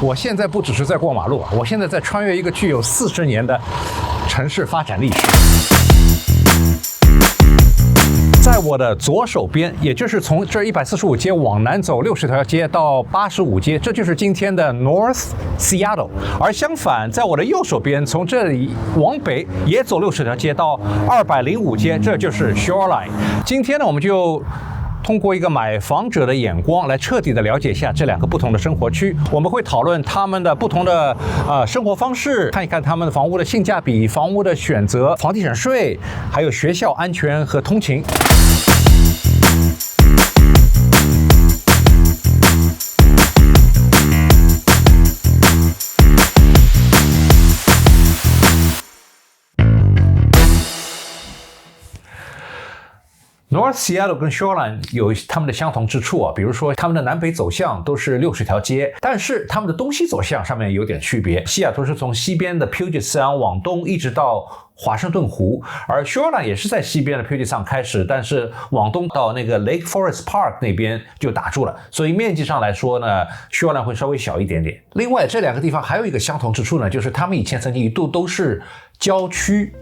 我现在不只是在过马路啊，我现在在穿越一个具有40年的城市发展历史。在我的左手边，也就是从这145街往南走60条街到85街，这就是今天的 North Seattle。而相反，在我的右手边，从这里往北也走60条街到205街，这就是 Shoreline。今天呢，我们就通过一个买房者的眼光来彻底的了解一下这两个不同的生活区。我们会讨论他们的不同的生活方式，看一看他们的房屋的性价比、房屋的选择、房地产税，还有学校安全和通勤。North Seattle 跟 Shoreline 有他们的相同之处啊，比如说他们的南北走向都是60条街，但是他们的东西走向上面有点区别。西雅图是从西边的 Puget Sound 往东一直到华盛顿湖，而 Shoreline 也是在西边的 Puget Sound 开始，但是往东到那个 Lake Forest Park 那边就打住了，所以面积上来说呢 Shoreline 会稍微小一点点。另外这两个地方还有一个相同之处呢，就是他们以前曾经一度都是郊区。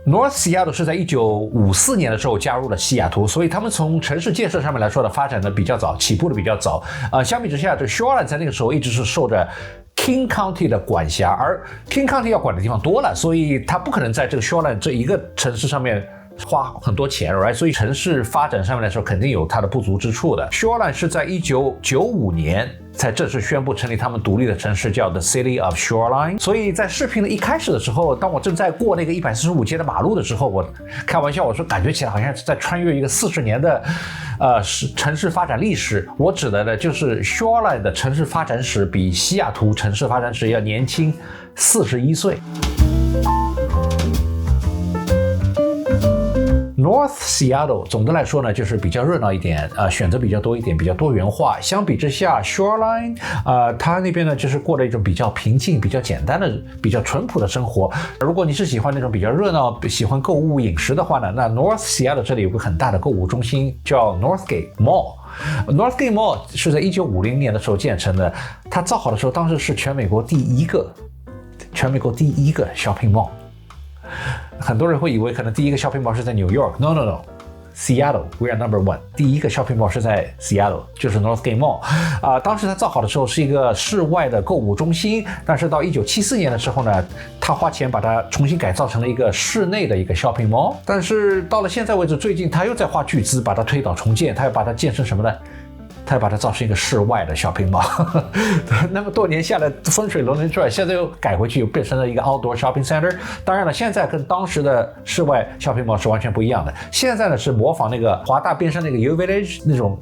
North Seattle 是在1954年的时候加入了西雅图，所以他们从城市建设上面来说的发展的比较早，起步的比较早。相比之下，这 Shoreline 在那个时候一直是受着 King County 的管辖，而 King County 要管的地方多了，所以他不可能在这个 Shoreline 这一个城市上面花很多钱 ，right？ 所以城市发展上面来说肯定有它的不足之处的。Shoreline 是在1995年才正式宣布成立他们独立的城市，叫 The City of Shoreline。所以在视频的一开始的时候，当我正在过那个145街的马路的时候，我开玩笑我说感觉起来好像是在穿越一个40年的城市发展历史。我指的呢就是 Shoreline 的城市发展史比西雅图城市发展史要年轻41岁。North Seattle 总的来说呢，就是比较热闹一点，选择比较多一点，比较多元化。相比之下 ，Shoreline，它那边呢就是过了一种比较平静、比较简单的、比较淳朴的生活。如果你是喜欢那种比较热闹、喜欢购物、饮食的话呢，那 North Seattle 这里有个很大的购物中心，叫 Northgate Mall。Northgate Mall 是在1950年的时候建成的，它造好的时候，当时是全美国第一个 shopping mall。很多人会以为可能第一个 shopping mall 是在 New York， No Seattle we are number one。 第一个 shopping mall 是在 Seattle， 就是 Northgate Mall。当时它造好的时候是一个室外的购物中心，但是到1974年的时候呢，他花钱把它重新改造成了一个室内的一个 shopping mall。但是到了现在为止，最近他又在花巨资把它推倒重建，他要把它建成什么呢？他要把它造成一个室外的 shopping mall。那么多年下来风水轮流转，现在又改回去，又变成了一个 outdoor shopping center。当然了，现在跟当时的室外 shopping mall 是完全不一样的。现在呢是模仿那个华大边上那个 U Village 那种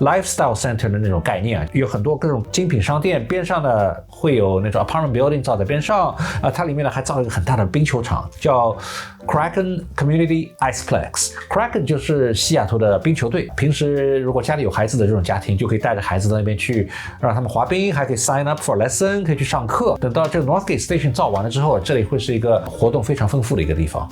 lifestyle center 的那种概念，有很多各种精品商店，边上呢会有那种 apartment building 造在边上，它里面呢还造了一个很大的冰球场，叫 Kraken Community Iceplex。Kraken 就是西雅图的冰球队，平时如果家里有孩子的这种家庭，就可以带着孩子到那边去，让他们滑冰，还可以 sign up for lesson， 可以去上课。等到这个 Northgate Station 造完了之后，这里会是一个活动非常丰富的一个地方。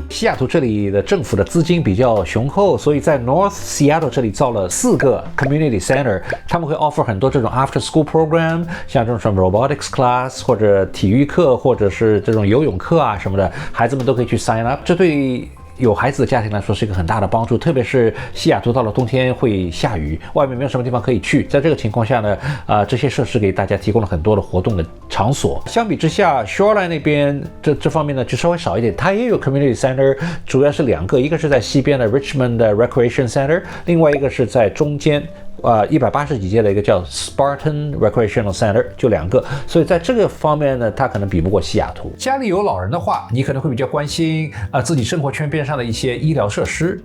西雅图这里的政府的资金比较雄厚，所以在 North Seattle 这里造了4个 community center， 他们会 offer 很多这种 after school program， 像这种什么 robotics class 或者体育课，或者是这种游泳课啊什么的，孩子们都可以去 sign up。这对有孩子的家庭来说是一个很大的帮助，特别是西雅图到了冬天会下雨，外面没有什么地方可以去，在这个情况下呢，这些设施给大家提供了很多的活动的场所。相比之下 Shoreline 那边这方面呢就稍微少一点，它也有 community center， 主要是2个，一个是在西边的 Richmond 的 Recreation Center， 另外一个是在中间180几街的一个叫 Spartan Recreational Center， 就2个，所以在这个方面呢，它可能比不过西雅图。家里有老人的话，你可能会比较关心自己生活圈边上的一些医疗设施。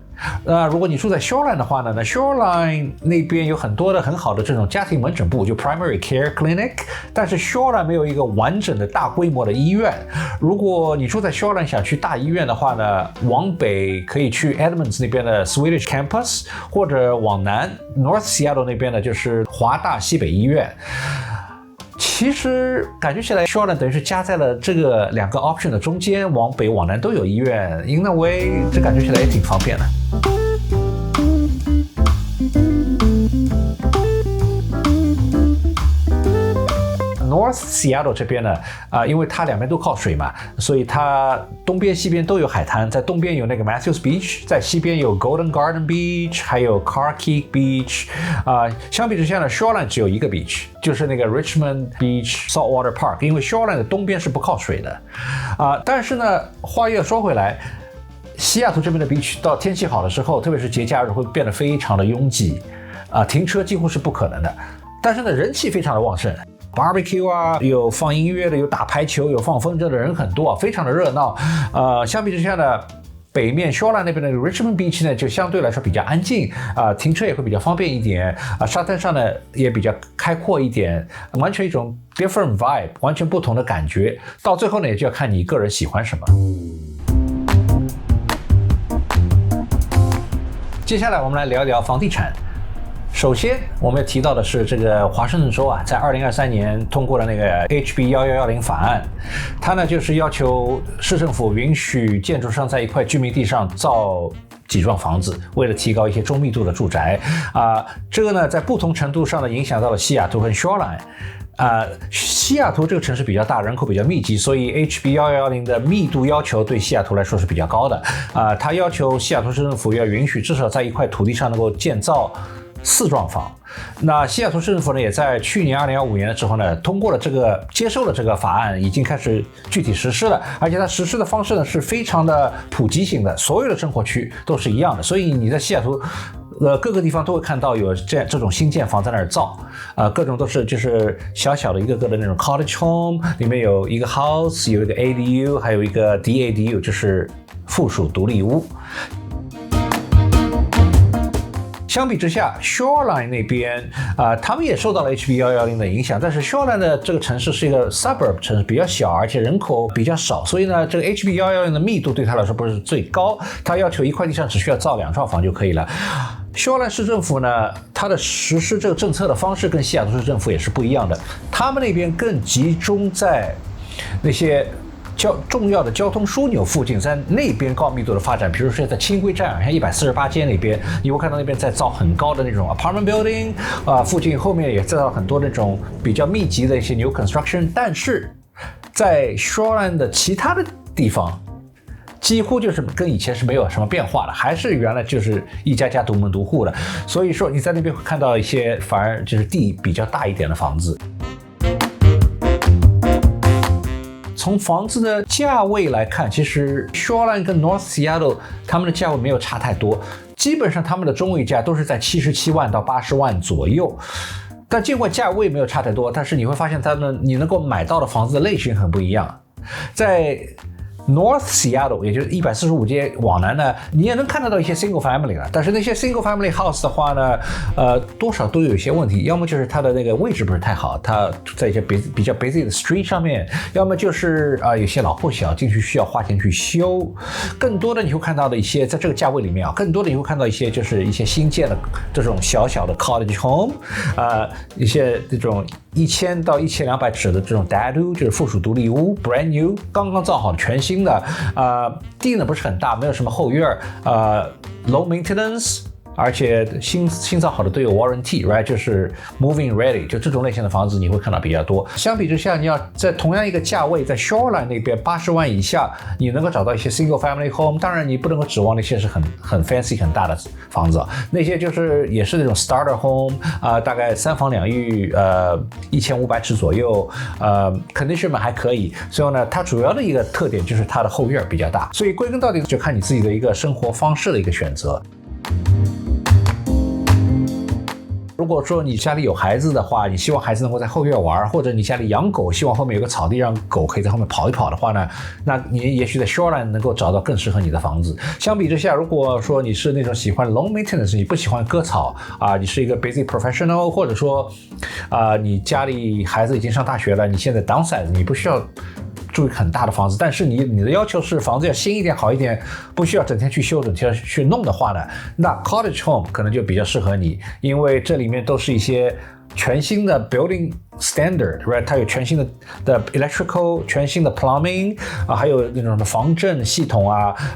如果你住在 Shoreline 的话呢，那 Shoreline 那边有很多的很好的这种家庭门诊部，就 Primary Care Clinic， 但是 Shoreline 没有一个完整的大规模的医院。如果你住在 Shoreline 想去大医院的话呢，往北可以去 Edmonds 那边的 Swedish Campus， 或者往南 North Seattle 那边呢就是华大西北医院。其实感觉起来 Shoreline 等于是夹在了这个2个 option 的中间，往北往南都有医院， in a way 这感觉起来也挺方便的。North Seattle 这边呢，因为它两边都靠水嘛，所以它东边西边都有海滩，在东边有那个 Matthews Beach， 在西边有 Golden Garden Beach， 还有 Car Creek Beach， 相比之下呢 Shoreline 只有一个 beach， 就是那个 Richmond Beach Saltwater Park， 因为 Shoreline 的东边是不靠水的，但是呢，话又说回来，西雅图这边的 beach 到天气好的时候，特别是节假日会变得非常的拥挤，停车几乎是不可能的，但是呢，人气非常的旺盛。barbecue 有放音乐的，有打排球，有放风筝的人很多，非常的热闹。相比之下呢，北面 Shoreline 那边的 Richmond Beach 呢，就相对来说比较安静，停车也会比较方便一点，沙滩上呢也比较开阔一点，完全一种 different vibe， 完全不同的感觉。到最后呢，也就要看你个人喜欢什么。接下来我们来聊一聊房地产。首先，我们要提到的是这个华盛顿州在2023年通过了那个 HB 1110法案，它呢就是要求市政府允许建筑商在一块居民地上造几幢房子，为了提高一些中密度的住宅。这个呢在不同程度上的影响到了西雅图和 Shoreline。西雅图这个城市比较大，人口比较密集，所以 HB 1110的密度要求对西雅图来说是比较高的。它要求西雅图市政府要允许至少在一块土地上能够建造4幢房。那西雅图市政府呢，也在去年2015年的时候呢，通过了接受了这个法案，已经开始具体实施了。而且它实施的方式呢是非常的普及性的，所有的生活区都是一样的。所以你在西雅图各个地方都会看到有这种新建房在那儿造，各种都是就是小小的一个个的那种 cottage home， 里面有一个 house， 有一个 ADU， 还有一个 DADU， 就是附属独立屋。相比之下 Shoreline 那边他们也受到了 HB 1110的影响，但是 Shoreline 的这个城市是一个 suburb 城市，比较小，而且人口比较少，所以呢，这个 HB 1110的密度对他来说不是最高，他要求一块地上只需要造2幢房就可以了。Shoreline 市政府呢，它的实施这个政策的方式跟西雅图市政府也是不一样的，他们那边更集中在那些重要的交通枢纽附近，在那边高密度的发展，比如说在轻轨站，像148街那边，你会看到那边在造很高的那种 apartment building， 附近后面也在造很多那种比较密集的一些 new construction， 但是在 Shoreline 的其他的地方，几乎就是跟以前是没有什么变化的，还是原来就是一家家独门独户的，所以说你在那边会看到一些反而就是地比较大一点的房子。从房子的价位来看，其实 Shoreline 跟 North Seattle 他们的价位没有差太多，基本上他们的中位价都是在77万到80万左右。但尽管价位没有差太多，但是你会发现你能够买到的房子的类型很不一样。在North Seattle， 也就是145街往南呢，你也能看得到一些 single family 了，但是那些 single family house 的话呢，多少都有一些问题，要么就是它的那个位置不是太好，它在一些比较 busy 的 street 上面，要么就是有些老破小，进去需要花钱去修。更多的你会看到的一些，在这个价位里面更多的你会看到一些就是一些新建的这种小小的 cottage home， 一些这种1000到1200尺的这种 DADU， 就是附属独立屋 ，brand new， 刚刚造好的全新的，地呢不是很大，没有什么后院，low maintenance， 而且新造好的都有 warranty，right， 就是 moving ready， 就这种类型的房子你会看到比较多。相比之下，你要在同样一个价位，在 Shoreline 那边80万以下，你能够找到一些 single family home， 当然你不能够指望那些是很 fancy 很大的房子，那些就是也是那种 starter home， 大概3房2浴，1500尺左右，condition 还可以。所以呢，它主要的一个特点就是它的后院比较大，所以归根到底就看你自己的一个生活方式的一个选择。如果说你家里有孩子的话，你希望孩子能够在后院玩，或者你家里养狗，希望后面有个草地让狗可以在后面跑一跑的话呢，那你也许在 Shoreline 能够找到更适合你的房子。相比之下，如果说你是那种喜欢 low maintenance， 你不喜欢割草你是一个 busy professional， 或者说你家里孩子已经上大学了，你现在 downsize， 你不需要住很大的房子，但是你的要求是房子要新一点好一点，不需要整天去修整天去弄的话呢，那 cottage home 可能就比较适合你，因为这里面都是一些全新的 building standard，right？ 它有全新的 electrical， 全新的 plumbing，还有那种的防震系统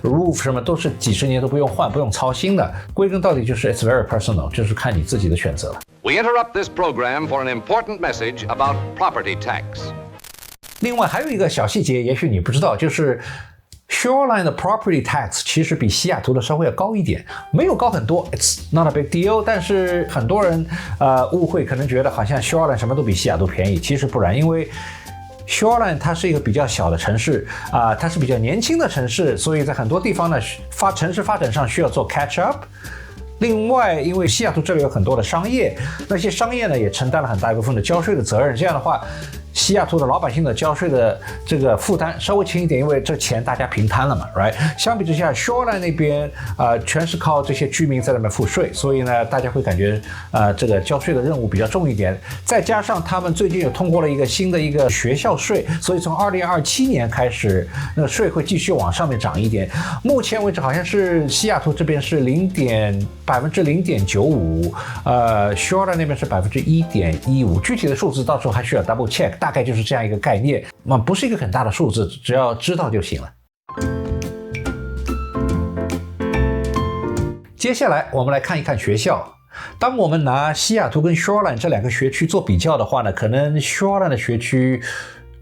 roof 什么都是几十年都不用换不用操心的。归根到底就是 it's very personal， 就是看你自己的选择了。We interrupt this program for an important message about property tax. 另外还有一个小细节，也许你不知道，就是 Shoreline 的 property tax 其实比西雅图的稍微要高一点，没有高很多 ，it's not a big deal。但是很多人误会，可能觉得好像 Shoreline 什么都比西雅图便宜，其实不然，因为 Shoreline 它是一个比较小的城市它是比较年轻的城市，所以在很多地方呢，城市发展上需要做 catch up。另外，因为西雅图这里有很多的商业，那些商业呢也承担了很大一部分的交税的责任。这样的话，西雅图的老百姓的交税的这个负担稍微轻一点，因为这钱大家平摊了嘛 ，right？ 相比之下 ，Shoreline 那边全是靠这些居民在那边付税，所以呢，大家会感觉这个交税的任务比较重一点。再加上他们最近又通过了一个新的一个学校税，所以从2027年开始，那个税会继续往上面涨一点。目前为止好像是西雅图这边是0.95%， Shoreline 那边是1.15%，具体的数字到时候还需要 double check。大概就是这样一个概念，不是一个很大的数字，只要知道就行了。接下来我们来看一看学校。当我们拿西雅图跟 Shoreline 这两个学区做比较的话呢，可能 Shoreline 的学区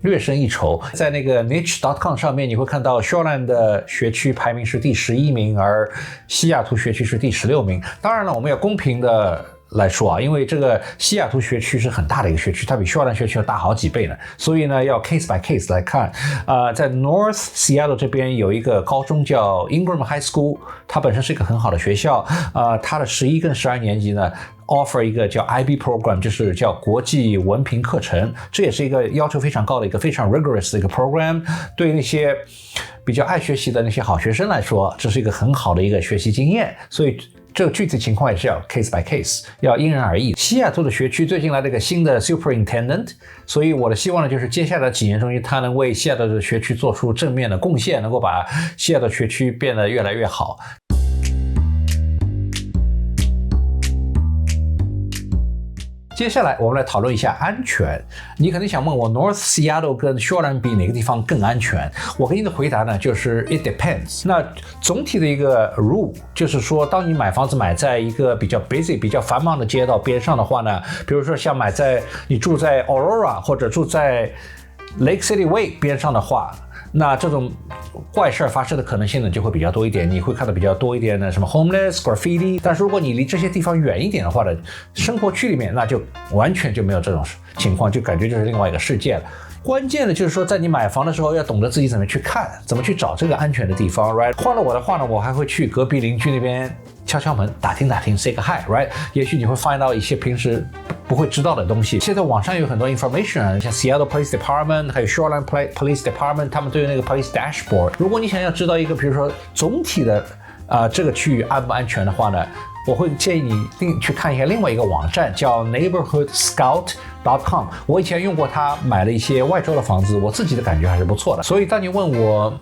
略胜一筹。在那个 niche.com 上面你会看到 Shoreline 的学区排名是第11名，而西雅图学区是第16名。当然了，我们要公平的来说因为这个西雅图学区是很大的一个学区，它比 Shoreline 学区要大好几倍呢，所以呢要 case by case 来看。在 North Seattle 这边有一个高中叫 Ingram High School， 它本身是一个很好的学校，它的11跟12年级呢 offer 一个叫 IB program， 就是叫国际文凭课程，这也是一个要求非常高的一个非常 rigorous 的一个 program， 对那些比较爱学习的那些好学生来说，这是一个很好的一个学习经验，所以这个具体情况也是要 case by case， 要因人而异。西雅图的学区最近来了一个新的 superintendent， 所以我的希望呢，就是接下来的几年中，他能为西雅图的学区做出正面的贡献，能够把西雅图学区变得越来越好。接下来我们来讨论一下安全。你可能想问我 North Seattle 跟 Shoreline 比哪个地方更安全？我给你的回答呢就是 it depends。那总体的一个 rule 就是说，当你买房子买在一个比较 busy 比较繁忙的街道边上的话呢，比如说像你住在 Aurora 或者住在 Lake City Way 边上的话，那这种坏事发生的可能性呢就会比较多一点，你会看到比较多一点的什么 homeless graffiti。但是如果你离这些地方远一点的话呢，生活区里面那就完全就没有这种情况，就感觉就是另外一个世界了。关键的就是说，在你买房的时候要懂得自己怎么去看，怎么去找这个安全的地方 ，right？ 换了我的话呢，我还会去隔壁邻居那边敲敲门，打听打听 ，say 个 hi，right？ 也许你会 find out 一些平时不会知道的东西。现在网上有很多 information， 像 Seattle Police Department 还有 Shoreline Police Department， 他们都有那个 Police Dashboard。如果你想要知道一个，比如说总体的这个区域安不安全的话呢，我会建议你去看一下另外一个网站，叫 NeighborhoodScout.com。我以前用过它，买了一些外州的房子，我自己的感觉还是不错的。所以当你问我，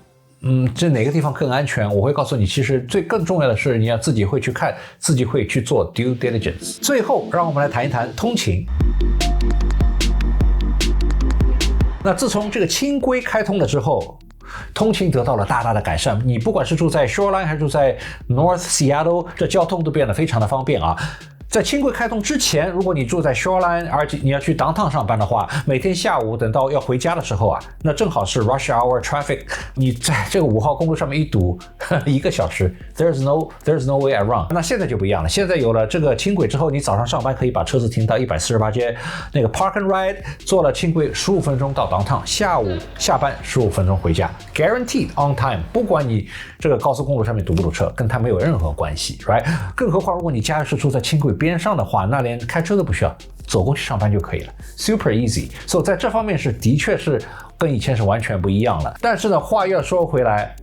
这哪个地方更安全，我会告诉你，其实更重要的是你要自己会去看，自己会去做 due diligence。最后，让我们来谈一谈通勤。那自从这个轻轨开通了之后，通勤得到了大大的改善。你不管是住在 Shoreline 还是住在 North Seattle， 这交通都变得非常的方便啊。在轻轨开通之前，如果你住在 Shoreline， 而且你要去 downtown 上班的话，每天下午等到要回家的时候那正好是 rush hour traffic， 你在这个5号公路上面一堵1个小时 there's no way around。 那现在就不一样了，现在有了这个轻轨之后，你早上上班可以把车子停到148街那个 park and ride， 坐了轻轨15分钟到 downtown， 下午下班15分钟回家， guaranteed on time。 不管你这个高速公路上面堵不堵车，跟它没有任何关系 right？ 更何况如果你家是住在轻轨边上的话，那连开车都不需要，走过去上班就可以了 ，super easy。所以在这方面的确是跟以前是完全不一样了。但是呢，话又要说回来，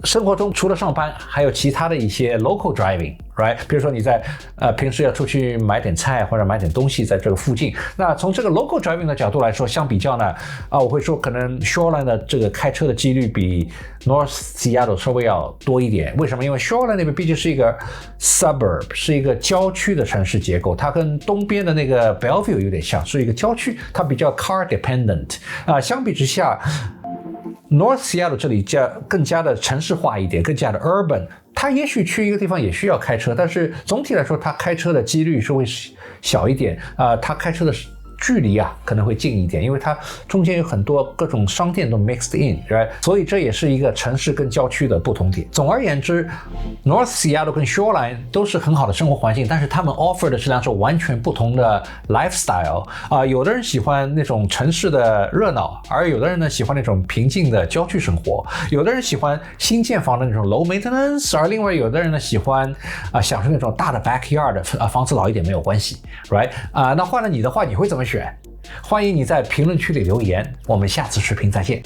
生活中除了上班，还有其他的一些 local driving，right？ 比如说你在平时要出去买点菜或者买点东西，在这个附近。那从这个 local driving 的角度来说，相比较呢，我会说可能 Shoreline 的这个开车的几率比 North Seattle 稍微要多一点。为什么？因为 Shoreline 那边毕竟是一个 suburb， 是一个郊区的城市结构，它跟东边的那个 Bellevue 有点像，是一个郊区，它比较 car dependent。相比之下，North Seattle 这里更加的城市化一点，更加的 urban，他也许去一个地方也需要开车，但是总体来说，他开车的几率是会小一点他开车的距离可能会近一点，因为它中间有很多各种商店都 mixed in，right？ 所以这也是一个城市跟郊区的不同点。总而言之 ，North Seattle 跟 Shoreline 都是很好的生活环境，但是他们 offer 的是两种完全不同的 lifestyle 有的人喜欢那种城市的热闹，而有的人呢喜欢那种平静的郊区生活。有的人喜欢新建房的那种 low maintenance， 而另外有的人呢喜欢享受那种大的 backyard， 房子老一点没有关系 ，right？ 那换了你的话，你会怎么选？欢迎你在评论区里留言，我们下次视频再见。